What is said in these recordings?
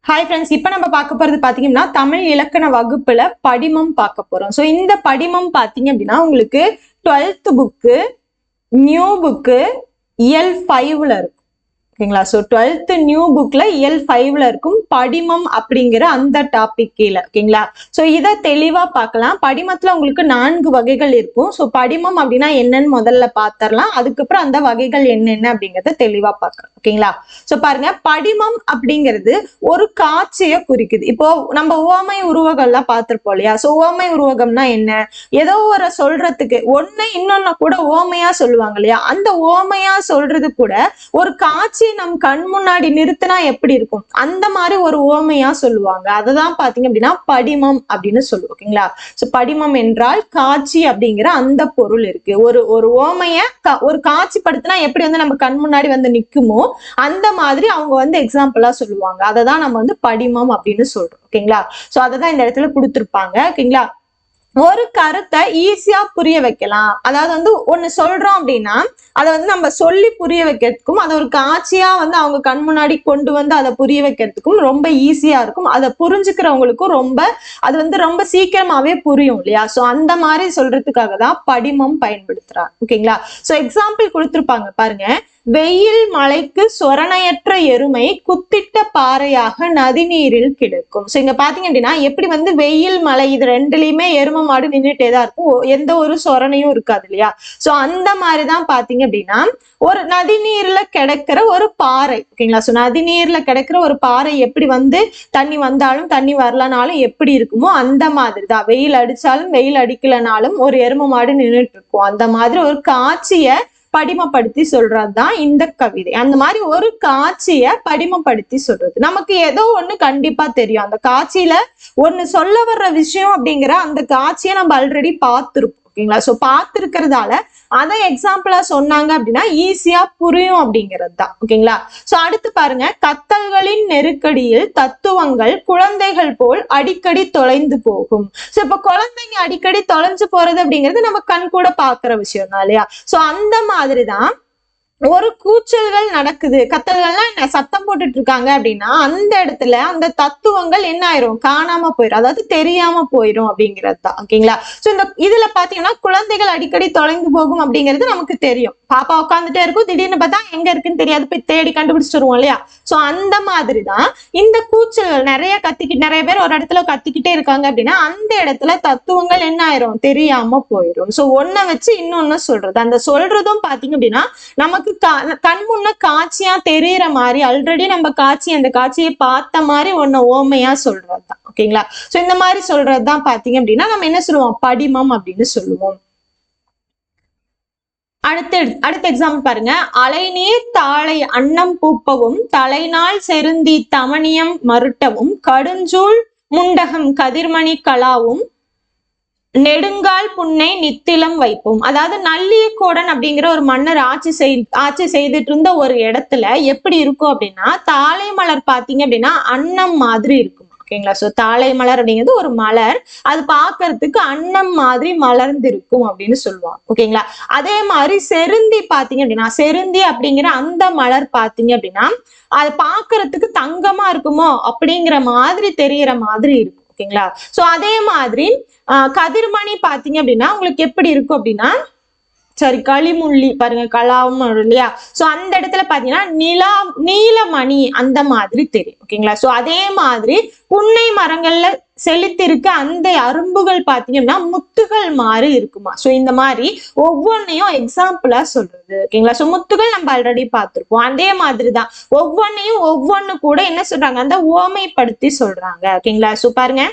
Hi friends, இப்போ நம்ம பார்க்க போறது பாத்தீங்கன்னா தமிழ் இலக்கண வகுப்புல படிமம் பார்க்க போறோம். ஸோ இந்த படிமம் பாத்தீங்க அப்படின்னா உங்களுக்கு 12th புக்கு, நியூ புக்கு, இயல் 5ல இருக்கும். ஓகேங்களா? ஸோ 12th நியூ புக்ல இயல் 5ல இருக்கும் படிமம் அப்படிங்கிற அந்த டாபிக் கீழே. ஓகேங்களா? ஸோ இதை தெளிவா பார்க்கலாம். படிமத்துல உங்களுக்கு 4 வகைகள் இருக்கும். ஸோ படிமம் அப்படின்னா என்னன்னு முதல்ல பார்த்தரலாம். அதுக்கப்புறம் அந்த வகைகள் என்னென்ன அப்படிங்கறத தெளிவா பார்க்கலாம். ஓகேங்களா? ஸோ பாருங்க, படிமம் அப்படிங்கிறது ஒரு காட்சியை குறிக்குது. இப்போ நம்ம உவமை உருவகம்லாம் பார்த்திருப்போம் இல்லையா? ஸோ உவமை உருவகம்னா என்ன? ஏதோ ஒரு சொல்றதுக்கு ஒண்ணு இன்னொன்னு கூட உவமையா சொல்லுவாங்க இல்லையா? அந்த உவமையா சொல்றது கூட ஒரு காட்சி நம் கண் முன்னாடி நிறுத்தினா எப்படி இருக்கும், அந்த மாதிரி ஒரு உவமையா சொல்லுவாங்க. அததான் பாத்தீங்க அப்படின்னா படிமம் அப்படின்னு சொல்லுவோம். ஓகேங்களா? சோ படிமம் என்றால் காட்சி அப்படிங்கிற அந்த பொருள் இருக்கு. ஒரு உவமைய ஒரு காட்சிப்படுத்தினா எப்படி நம்ம கண் முன்னாடி நிக்குமோ அந்த மாதிரி அவங்க எக்ஸாம்பிளா சொல்லுவாங்க. அததான் நம்ம படிமம் அப்படின்னு சொல்றோம். ஓகேங்களா? சோ அததான் இந்த இடத்துல கொடுத்திருப்பாங்க. ஓகேங்களா? ஒரு கருத்தை ஈஸியா புரிய வைக்கலாம். அதாவது ஒண்ணு சொல்றோம் அப்படின்னா அதை நம்ம சொல்லி புரிய வைக்கிறதுக்கும், அதை ஒரு காட்சியா அவங்க கண் முன்னாடி கொண்டு அதை புரிய வைக்கிறதுக்கும் ரொம்ப ஈஸியா இருக்கும். அதை புரிஞ்சுக்கிறவங்களுக்கும் அது ரொம்ப சீக்கிரமாவே புரியும் இல்லையா? சோ அந்த மாதிரி சொல்றதுக்காக தான் படிமம் பயன்படுத்துறாங்க. ஓகேங்களா? சோ எக்ஸாம்பிள் கொடுத்திருப்பாங்க பாருங்க. வெயில் மலைக்கு சொரணையற்ற எருமை குத்திட்ட பாறையாக நதிநீரில் கிடக்கும். சோ இங்க பாத்தீங்க அப்படின்னா எப்படி வெயில் மலை இது ரெண்டுலயுமே எருமை மாடு நின்றுட்டேதான் இருக்கும். எந்த ஒரு சொரணையும் இருக்காது இல்லையா? சோ அந்த மாதிரிதான் பாத்தீங்க அப்படின்னா ஒரு நதிநீர்ல கிடக்கிற ஒரு பாறை. ஓகேங்களா? சோ நதிநீர்ல கிடக்கிற ஒரு பாறை எப்படி தண்ணி வந்தாலும் தண்ணி வரலனாலும் எப்படி இருக்குமோ அந்த மாதிரிதான் வெயில் அடிச்சாலும் வெயில் அடிக்கலனாலும் ஒரு எருமை மாடு நின்றுட்டு இருக்கும். அந்த மாதிரி ஒரு காட்சிய படிமப்படுத்தி சொல்றதுதான் இந்த கவிதை. அந்த மாதிரி ஒரு காட்சிய படிமப்படுத்தி சொல்றது. நமக்கு ஏதோ ஒண்ணு கண்டிப்பா தெரியும். அந்த காட்சியில ஒண்ணு சொல்ல வர்ற விஷயம் அப்படிங்கிற அந்த காட்சியை நம்ம ஆல்ரெடி பார்த்திருப்போம். ஓகேங்களா? சோ பார்த்திருக்கிறதால அதை எக்ஸாம்பிளா சொன்னாங்க அப்படின்னா ஈஸியா புரியும் அப்படிங்கிறது தான். ஓகேங்களா? சோ அடுத்து பாருங்க, கத்தல்களின் நெருக்கடியில் தத்துவங்கள் குழந்தைகள் போல் அடிக்கடி தொலைந்து போகும். சோ இப்ப குழந்தைங்க அடிக்கடி தொலைஞ்சு போறது அப்படிங்கிறது நம்ம கண் கூட பாக்குற விஷயம் தான் இல்லையா? சோ அந்த மாதிரிதான் ஒரு கூச்சல்கள் நடக்குது, கத்தல்கள்லாம் என்ன சத்தம் போட்டுட்டு இருக்காங்க அப்படின்னா அந்த இடத்துல அந்த தத்துவங்கள் என்ன ஆயிரும், காணாம போயிடும், அதாவது தெரியாம போயிடும் அப்படிங்கிறது தான். ஓகேங்களா? சோ இந்த இதுல பாத்தீங்கன்னா குழந்தைகள் அடிக்கடி தொலைந்து போகும் அப்படிங்கிறது நமக்கு தெரியும். பாப்பா உட்காந்துட்டே இருக்கும், திடீர்னு பார்த்தா எங்க இருக்குன்னு தெரியாது, போய் தேடி கண்டுபிடிச்சிட்டு வருவோம் இல்லையா? சோ அந்த மாதிரிதான் இந்த கூச்சல்கள் நிறைய பேர் ஒரு இடத்துல கத்திக்கிட்டே இருக்காங்க அப்படின்னா அந்த இடத்துல தத்துவங்கள் என்ன ஆயிரும், தெரியாம போயிடும். சோ ஒன்ன வச்சு இன்னொன்னு சொல்றது. அந்த சொல்றதும் பாத்தீங்க அப்படின்னா நமக்கு கண் முன்ன காட்சியா தெரியற மாதிரி ஆல்ரெடி நம்ம அந்த காட்சியை பார்த்த மாதிரி ஒன்ன ஓமையா சொல்றதுதான். ஓகேங்களா? சோ இந்த மாதிரி சொல்றதுதான் பாத்தீங்க அப்படின்னா நம்ம என்ன சொல்லுவோம், படிமம் அப்படின்னு சொல்லுவோம். அடுத்த எக்ஸாம்பிள் பாருங்க. அலைநீர் தாளை அன்னம் பூப்பவும் தலைநாள் செருந்தி தமணியம் மருட்டவும் கடுஞ்சூள் முண்டகம் கதிர்மணி கலாவும் நெடுங்கால் புன்னை நித்திலம் வைப்போம். அதாவது நல்லியக்கோடன் அப்படிங்கிற ஒரு மன்னர் ஆட்சி செய்துட்டு இருந்த ஒரு இடத்துல எப்படி இருக்கும் அப்படின்னா தாளை மலர் பாத்தீங்க அப்படின்னா அன்னம் மாதிரி இருக்கும். ஓகேங்களா? சோ தாளை மலர் அப்படிங்கிறது ஒரு மலர், அது பாக்குறதுக்கு அன்னம் மாதிரி மலர்ந்திருக்கும் அப்படின்னு சொல்லுவாங்க. ஓகேங்களா? அதே மாதிரி செருந்தி பாத்தீங்க அப்படின்னா செருந்தி அப்படிங்கிற அந்த மலர் பாத்தீங்க அப்படின்னா அது பாக்குறதுக்கு தங்கமா இருக்குமோ அப்படிங்கிற மாதிரி தெரியற மாதிரி இருக்கும். ஓகேங்களா? சோ அதே மாதிரி கதிர்மணி பாத்தீங்க அப்படின்னா உங்களுக்கு எப்படி இருக்கும் அப்படின்னா களிமுள்ளி பாருங்க, கலாவும் இல்லையா? சோ அந்த இடத்துல பாத்தீங்கன்னா நீலமணி அந்த மாதிரி தெரியும். ஓகேங்களா? சோ அதே மாதிரி புன்னை மரங்கள்ல செலுத்திருக்க அந்த அரும்புகள் பாத்தீங்கன்னா முத்துகள் மாதிரி இருக்குமா. சோ இந்த மாதிரி ஒவ்வொன்னையும் எக்ஸாம்பிளா சொல்றது. ஓகேங்களா? சோ முத்துகள் நம்ம ஆல்ரெடி பார்த்திருப்போம். அதே மாதிரிதான் ஒவ்வொன்னையும் ஒவ்வொன்னு கூட என்ன சொல்றாங்க, அந்த ஓமைப்படுத்தி சொல்றாங்க. ஓகேங்களா? சோ பாருங்க,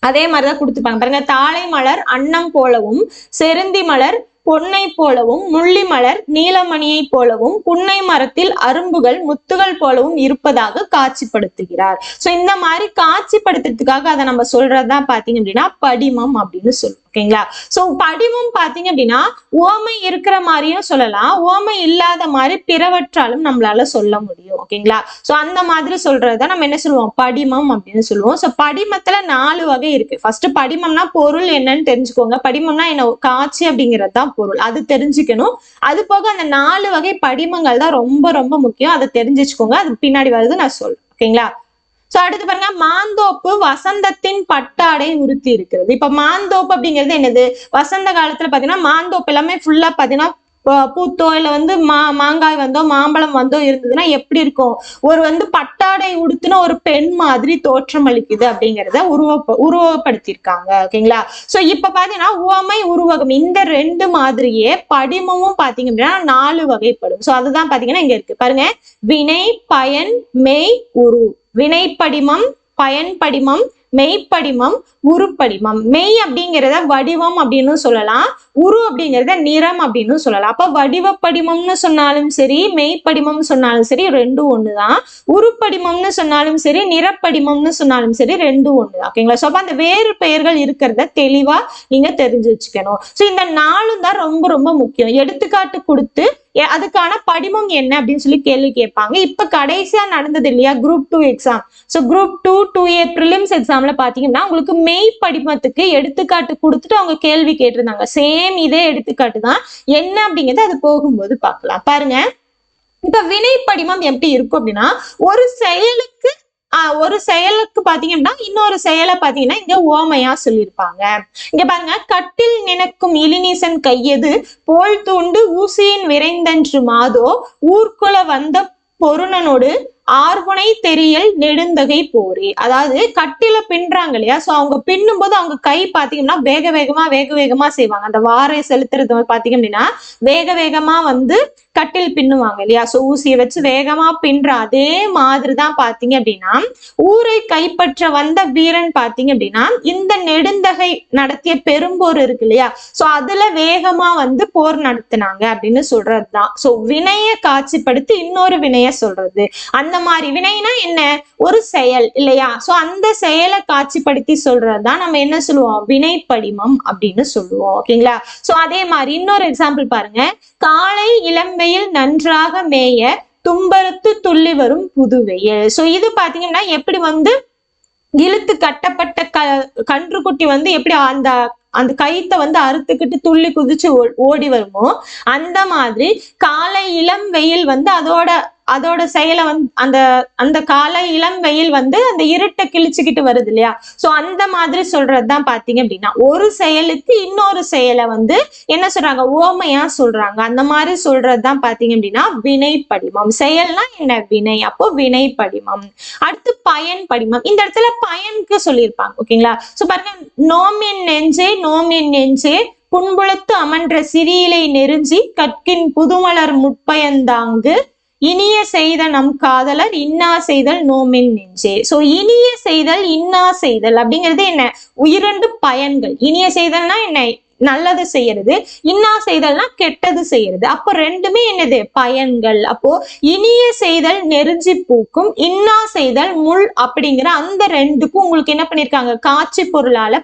அதே மாதிரிதான் கொடுத்துப்பாங்க பாருங்க. தாளை மலர் அன்னம் போலவும் செருந்தி மலர் பொன்னை போலவும் முள்ளி மலர் நீலமணியை போலவும் புன்னை மரத்தில் அரும்புகள் முத்துகள் போலவும் இருப்பதாக காட்சிப்படுத்துகிறார். சோ இந்த மாதிரி காட்சிப்படுத்துறதுக்காக அதை நம்ம சொல்றதுதான் பாத்தீங்க அப்படின்னா படிமம் அப்படின்னு சொல்லுவோம். ஓகேங்களா? சோ படிமம் பாத்தீங்க அப்படின்னா ஓமை இருக்கிற மாதிரியும் சொல்லலாம், ஓமை இல்லாத மாதிரி பிறவற்றாலும் நம்மளால சொல்ல முடியும். ஓகேங்களா? சோ அந்த மாதிரி சொல்றதுதான் நம்ம என்ன சொல்லுவோம், படிமம் அப்படின்னு சொல்லுவோம். சோ படிமத்துல 4 வகை இருக்கு. ஃபர்ஸ்ட் படிமம்னா பொருள் என்னன்னு தெரிஞ்சுக்கோங்க. படிமம்னா என்ன, காட்சி அப்படிங்கிறது தான் பொருள், அது தெரிஞ்சுக்கணும். அது போக அந்த 4 வகை படிமங்கள் தான் ரொம்ப ரொம்ப முக்கியம், அதை தெரிஞ்சுக்கோங்க. அது பின்னாடி வருது நான் சொல்றேன். ஓகேங்களா? சோ அடுத்து பாருங்க, மாந்தோப்பு வசந்தத்தின் பட்டாடை உறுத்தி இருக்கிறது. இப்ப மாந்தோப்பு அப்படிங்கிறது என்னது? வசந்த காலத்துல பாத்தீங்கன்னா மாந்தோப்பு எல்லாமே ஃபுல்லா பாத்தீங்கன்னா பூத்தோ இல்ல மாங்காய் வந்தோ மாம்பழம் வந்தோ இருந்ததுன்னா எப்படி இருக்கும்? ஒரு பட்டாடை உடுத்தின ஒரு பெண் மாதிரி தோற்றம் அளிக்குது அப்படிங்கறத உருவப்படுத்திருக்காங்க. ஓகேங்களா? சோ இப்ப பாத்தீங்கன்னா உவமை உருவகம் இந்த ரெண்டு மாதிரியே படிமமும் பாத்தீங்க அப்படின்னா 4 வகைப்படும். சோ அதுதான் பாத்தீங்கன்னா இங்க இருக்கு பாருங்க, வினை, பயன், மெய், உரு. வினை படிமம், பயன் படிமம், மெய்ப்படிமம், உருப்படிமம். மெய் அப்படிங்கிறத வடிவம் அப்படின்னு சொல்லலாம், உரு அப்படிங்கிறத நிறம் அப்படின்னு சொல்லலாம். அப்ப வடிவ படிமம்னு சொன்னாலும் சரி, மெய்ப்படிமம் சொன்னாலும் சரி, ரெண்டும் ஒண்ணுதான். உருப்படிமம்னு சொன்னாலும் சரி, நிறப்படிமம்னு சொன்னாலும் சரி, ரெண்டும் ஒண்ணுதான். ஓகேங்களா? சோ அப்ப அந்த வேறு பெயர்கள் இருக்கிறத தெளிவா நீங்க தெரிஞ்சு வச்சுக்கணும். சோ இந்த 4 தான் ரொம்ப ரொம்ப முக்கியம். எடுத்துக்காட்டு கொடுத்து அதுக்கான படிமம் என்ன அப்படின்னு சொல்லி கேள்வி கேட்பாங்க. இப்ப கடைசியா நடந்தது இல்லையா group 2 exam. So group 2 2A prelims எக்ஸாம்ல பாத்தீங்கன்னா உங்களுக்கு மெய் படிமத்துக்கு எடுத்துக்காட்டு கொடுத்துட்டு அவங்க கேள்வி கேட்டிருந்தாங்க. சேம் இதே எடுத்துக்காட்டு தான். என்ன அப்படிங்கறது அது போகும்போது பார்க்கலாம். பாருங்க, இப்ப வினை படிமம் எப்படி இருக்கும் அப்படின்னா, ஒரு செயலுக்கு பாத்தீங்கன்னா இன்னொரு செயலை பாத்தீங்கன்னா இங்க ஓமையா சொல்லியிருப்பாங்க. இங்க பாருங்க, கட்டில் நினைக்கும் இளிநீசன் கையது போல் தூண்டு ஊசியின் விரைந்தன்று மாதோ ஊர்குல வந்த பொருணனோடு ஆர்வனை தெரியல் நெடுந்தகை போரே. அதாவது கட்டில பின்றாங்க இல்லையா? சோ அவங்க பின்னும் போது அவங்க கை பாத்தீங்கன்னா வேக வேகமா செய்வாங்க. அந்த வாரை செலுத்துறது பாத்தீங்க அப்படின்னா வேக வேகமா கட்டில் பின்னுவாங்க இல்லையா? சோ ஊசியை வச்சு வேகமா பின்ற அதே மாதிரிதான் பாத்தீங்க அப்படின்னா ஊரை கைப்பற்ற வந்த வீரன் பாத்தீங்க அப்படின்னா இந்த நெடுந்தகை நடத்திய பெரும்போர் இருக்கு இல்லையா? சோ அதுல வேகமா போர் நடத்தினாங்க அப்படின்னு சொல்றதுதான். சோ வினைய காட்சிப்படுத்தி இன்னொரு வினைய சொல்றது. அந்த மாதிரி வினைனா என்ன? ஒரு செயல் இல்லையா? சோ அந்த செயலை காட்சிப்படுத்தி சொல்றதுதான் நம்ம என்ன சொல்லுவோம்? வினைப்படிமம் அப்படின்னு சொல்லுவோம். ஓகேங்களா? சோ அதே மாதிரி இன்னொரு எக்ஸாம்பிள் பாருங்க, காலை இளம்பெயில் நன்றாக மேய தும்பரத்து துள்ளி வரும் புதுவெயில். சோ இது பாத்தீங்கன்னா எப்படி இழுத்து கட்டப்பட்ட கன்றுக்குட்டி எப்படி அந்த கயித்தை அறுத்துக்கிட்டு துள்ளி குதிச்சு ஓடி வருமோ அந்த மாதிரி காலை இளம் வெயில் அதோட செயலை அந்த காலை இளம் வெயில் அந்த இருட்டை கிழிச்சுக்கிட்டு வருது இல்லையா? சோ அந்த மாதிரி சொல்றதுதான் பாத்தீங்க அப்படின்னா ஒரு செயலுக்கு இன்னொரு செயலை என்ன சொல்றாங்க? ஓமையா சொல்றாங்க. அந்த மாதிரி சொல்றதுதான் பாத்தீங்க அப்படின்னா வினைப்படிமம். செயல்னா என்ன? வினை. அப்போ வினைப்படிமம். அடுத்து பயன் படிமம். இந்த இடத்துல பயனுக்கு சொல்லியிருப்பாங்க. ஓகேங்களா? சோ பாருங்க, நோமின் நெஞ்சே புண்புலத்து அமன்ற சிறியிலை நெருஞ்சி கற்கின் புதுமலர் முற்பயந்தாங்கு இனிய செய்த நம் காதலர் இன்னா செய்தல் நோமின் நெஞ்சே. சோ இனிய செய்தல் இன்னா செய்தல் அப்படிங்கிறது என்ன? 2 பயன்கள். இனிய செய்தல்னா என்ன? நல்லது செய்யறது. இன்னா செய்தல்னா கெட்டது செய்யறது. அப்போ ரெண்டுமே என்னது? பயன்கள். அப்போ இனிய செய்தல் நெருஞ்சி பூக்கும், இன்னா செய்தல் முள் அப்படிங்கிற அந்த ரெண்டுக்கும் உங்களுக்கு என்ன பண்ணிருக்காங்க? காட்சி பொருளால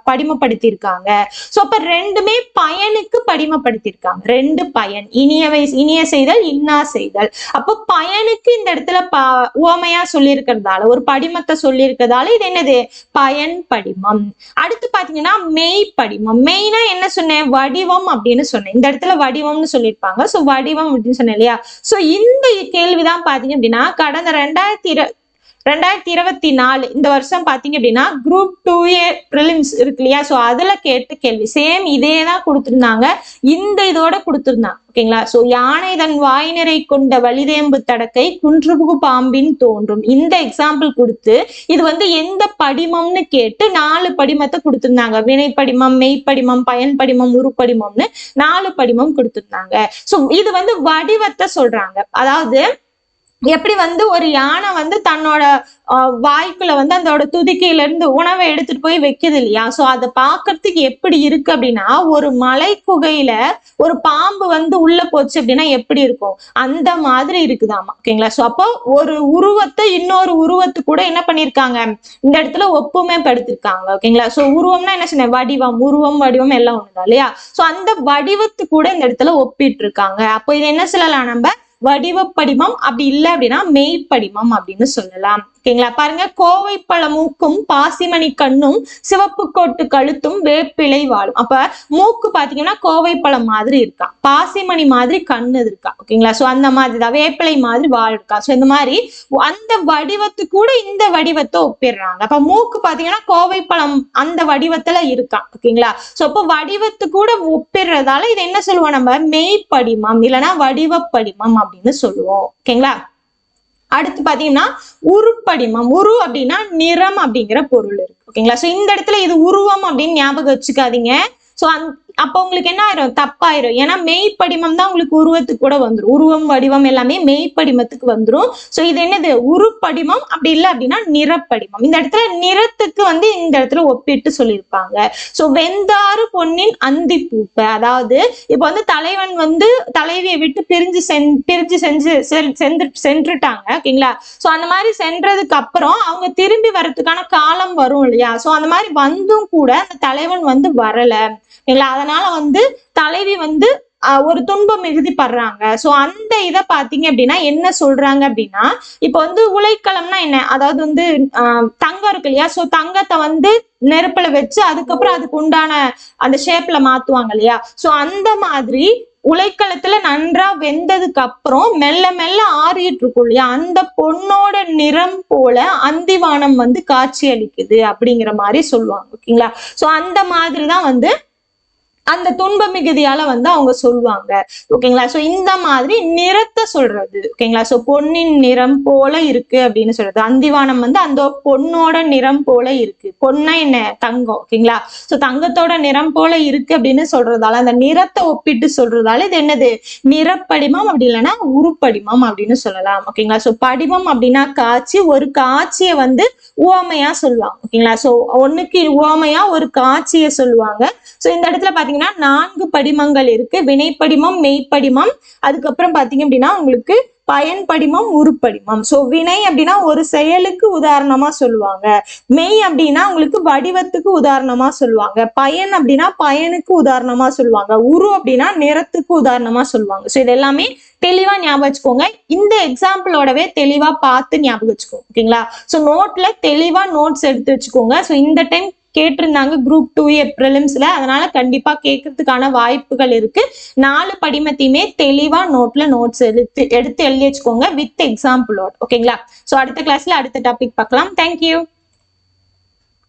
படிமப்படுத்தி இருக்காங்க. சோ அப்ப ரெண்டுமே பயனுக்கு படிமப்படுத்திருக்காங்க. 2 பயன், இனிய செய்தல், இன்னா செய்தல். அப்போ பயனுக்கு இந்த இடத்துல உவமையா சொல்லி இருக்கிறதால, ஒரு படிமத்தை சொல்லி இருக்கிறதால இது என்னது? பயன் படிமம். அடுத்து பாத்தீங்கன்னா மெய் படிமம். மெயினா என்ன சொன்னேன்? வடிவம் அப்படின்னு சொன்னேன். இந்த இடத்துல வடிவம்னு சொல்லியிருப்பாங்க. சோ வடிவம் அப்படின்னு சொன்னேன் இல்லையா? சோ இந்த கேள்விதான் பாத்தீங்க அப்படின்னா கடந்த 2024 இந்த வருஷம் பாத்தீங்க அப்படின்னா குரூப் 2A பிரிலிம்ஸ் இருக்கு இல்லையா? சோ அதுல கேட்ட கேள்வி சேம் இதேதான் கொடுத்திருந்தாங்க. இந்த இதோட கொடுத்திருந்தாங்க. ஓகேங்களா? சோ யானை தன் வாய் நிறை கொண்ட வலிதேம்பு தடக்கை குன்றுபுகு பாம்பின் தோன்றும். இந்த எக்ஸாம்பிள் கொடுத்து இது எந்த படிமம்னு கேட்டு 4 படிமத்தை கொடுத்திருந்தாங்க. வினைப்படிமம், மெய்ப்படிமம், பயன் படிமம், உருப்படிமம்னு 4 படிமம் கொடுத்திருந்தாங்க. சோ இது வடிவத்தை சொல்றாங்க. அதாவது எப்படி ஒரு யானை தன்னோட வாய்க்குள்ள அதோட துதிக்கையில இருந்து உணவை எடுத்துட்டு போய் வைக்குது இல்லையா? சோ அதை பாக்குறதுக்கு எப்படி இருக்கு அப்படின்னா ஒரு மலை குகையில ஒரு பாம்பு உள்ள போச்சு அப்படின்னா எப்படி இருக்கும்? அந்த மாதிரி இருக்குதாமா. ஓகேங்களா? சோ அப்போ ஒரு உருவத்தை இன்னொரு உருவத்து கூட என்ன பண்ணிருக்காங்க? இந்த இடத்துல ஒப்புமை படுத்திருக்காங்க. ஓகேங்களா? சோ உருவம்னா என்ன சொன்ன? வடிவம். உருவம் வடிவம் எல்லாம் ஒண்ணுதான் இல்லையா? சோ அந்த வடிவத்து கூட இந்த இடத்துல ஒப்பிட்டு இருக்காங்க. அப்போ இது என்ன சொல்லலாம்? நம்ம வடிவப்படிமம், அப்படி இல்லை அப்படின்னா மெய்ப்படிமம் அப்படின்னு சொல்லலாம். ஓகேங்களா? பாருங்க, கோவை பழ மூக்கும் பாசிமணி கண்ணும் சிவப்பு கோட்டு கழுத்தும் வேப்பிலை வாழும். அப்ப மூக்கு பாத்தீங்கன்னா கோவை பழம் மாதிரி இருக்கா, பாசிமணி மாதிரி கண்ணு இருக்கா. ஓகேங்களா? சோ அந்த மாதிரி தான் வேப்பிலை மாதிரி வாழ் இருக்கா. சோ இந்த மாதிரி அந்த வடிவத்து கூட இந்த வடிவத்தை ஒப்பிடுறாங்க. அப்ப மூக்கு பாத்தீங்கன்னா கோவை பழம் அந்த வடிவத்துல இருக்கா. ஓகேங்களா? சோ அப்ப வடிவத்து கூட ஒப்பிடுறதால இது என்ன சொல்லுவோம், நம்ம மெய்ப்படிமம் இல்லைன்னா வடிவப்படிமம் அப்படின்னு சொல்லுவோம். ஓகேங்களா? அடுத்து பாத்தீங்கன்னா உருப்படிமம். உரு அப்படின்னா நிறம் அப்படிங்கிற பொருள் இருக்கு. ஓகேங்களா? சோ இந்த இடத்துல இது உருவம் அப்படின்னு ஞாபகம் வச்சுக்காதீங்க. சோ அப்ப உங்களுக்கு என்ன ஆயிரும், தப்பாயிரும். ஏன்னா மெய்ப்படிமம் தான் உங்களுக்கு உருவத்துக்கு கூட வந்துடும். உருவம் வடிவம் எல்லாமே மெய்ப்படிமத்துக்கு வந்துடும். சோ இது என்னது, உருப்படிமம். அப்படி இல்லை அப்படின்னா நிறப்படிமம். இந்த இடத்துல நிறத்துக்கு இந்த இடத்துல ஒப்பிட்டு சொல்லியிருப்பாங்க. சோ வெந்தாறு பொன்னின் அந்தி பூப்ப, அதாவது இப்ப தலைவன் தலைவியை விட்டு பிரிஞ்சு சென்றுட்டாங்க. ஓகேங்களா? சோ அந்த மாதிரி சென்றதுக்கு அப்புறம் அவங்க திரும்பி வர்றதுக்கான காலம் வரும் இல்லையா? சோ அந்த மாதிரி வந்தும் கூட அந்த தலைவன் வரல. அதனால தலைவி ஒரு துன்பம் மிகுதிப்படுறாங்க. சோ அந்த இதை பாத்தீங்க அப்படின்னா என்ன சொல்றாங்க அப்படின்னா, இப்ப உலைக்களம்னா என்ன, அதாவது தங்கம் இருக்கு இல்லையா? சோ தங்கத்தை நெருப்புல வச்சு அதுக்கப்புறம் அதுக்கு உண்டான அந்த ஷேப்ல மாத்துவாங்க இல்லையா? சோ அந்த மாதிரி உலைக்களத்துல நன்றா வெந்ததுக்கு அப்புறம் மெல்ல மெல்ல ஆறிட்டு இருக்கும் இல்லையா? அந்த பொண்ணோட நிறம் போல அந்திவானம் காட்சி அளிக்குது அப்படிங்கிற மாதிரி சொல்லுவாங்க. ஓகேங்களா? சோ அந்த மாதிரிதான் அந்த துன்ப மிகுதியால அவங்க சொல்லுவாங்க. ஓகேங்களா? சோ இந்த மாதிரி நிறத்தை சொல்றது. ஓகேங்களா? சோ பொன்னின் நிறம் போல இருக்கு அப்படின்னு சொல்றது. அந்திவானம் அந்த பொண்ணோட நிறம் போல இருக்கு. பொண்ணா என்ன, தங்கம். ஓகேங்களா? சோ தங்கத்தோட நிறம் போல இருக்கு அப்படின்னு சொல்றதால, அந்த நிறத்தை ஒப்பிட்டு சொல்றதால இது என்னது, நிறப்படிமம் அப்படி இல்லைன்னா உருப்படிமம் அப்படின்னு சொல்லலாம். ஓகேங்களா? சோ படிமம் அப்படின்னா காட்சி. ஒரு காட்சியை உவமையா சொல்லுவாங்க. ஓகேங்களா? சோ ஒண்ணுக்கு உவமையா ஒரு காட்சியை சொல்லுவாங்க. சோ இந்த இடத்துல பாத்தீங்கன்னா 4 படிமங்கள் இருக்கு. வினைப்படிமம், மெய்ப்படிமம், அதுக்கப்புறம் பாத்தீங்க அப்படின்னா உங்களுக்கு பயன்படிமம், உருப்படிமம். சோ வினை அப்படின்னா ஒரு செயலுக்கு உதாரணமா சொல்லுவாங்க. மெய் அப்படின்னா உங்களுக்கு வடிவத்துக்கு உதாரணமா சொல்லுவாங்க. பயன் அப்படின்னா பயனுக்கு உதாரணமா சொல்லுவாங்க. உரு அப்படின்னா நிறத்துக்கு உதாரணமா சொல்லுவாங்க. சோ இது எல்லாமே தெளிவா ஞாபகம் வச்சுக்கோங்க. இந்த எக்ஸாம்பிளோடவே தெளிவா பார்த்து ஞாபகம் வச்சுக்கோங்க. ஓகேங்களா? சோ நோட்ல தெளிவா நோட்ஸ் எடுத்து வச்சுக்கோங்க. சோ இந்த டைம் கேட்டிருந்தாங்க குரூப் 2 பிரிலிம்ஸ்ல, அதனால கண்டிப்பா கேட்கறதுக்கான வாய்ப்புகள் இருக்கு. 4 படிமத்தையுமே தெளிவா நோட்ஸ் எடுத்து எழுதி வச்சுக்கோங்க வித் எக்ஸாம்பிளோட. ஓகேங்களா? சோ அடுத்த கிளாஸ்ல அடுத்த டாபிக் பார்க்கலாம். தேங்க்யூ.